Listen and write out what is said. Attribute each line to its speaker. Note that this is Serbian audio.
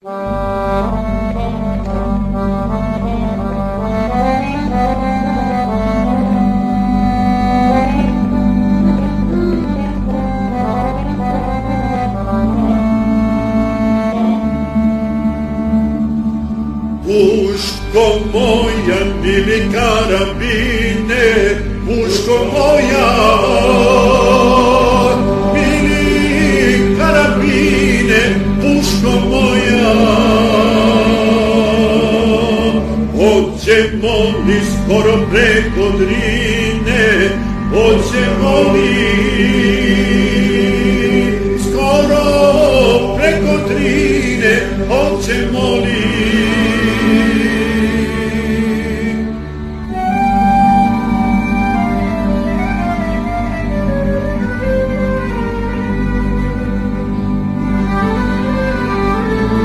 Speaker 1: Puško moja, mili karabine, puško moja, mili karabine, puško moja. Hoćemo li skoro preko Drine, hoćemo li skoro preko Drine, hoćemo li